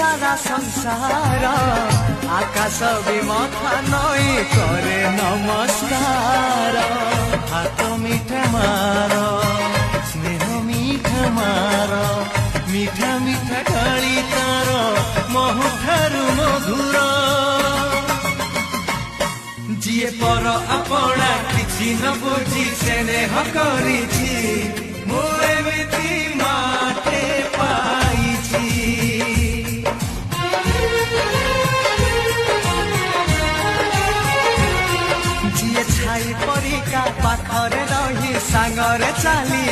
सारा संसार आकाश भी मथा नई करे नमस्कार हाथ मीठा मार स्नेह मीठा मार मीठा मीठा गाली तार महुठारु मधुर जीए पर आपणा किछि न बुझी स्नेह करिछि मु एमिति माटे पाइछि जीए छाई परिका पाखरे रही सांगरे चली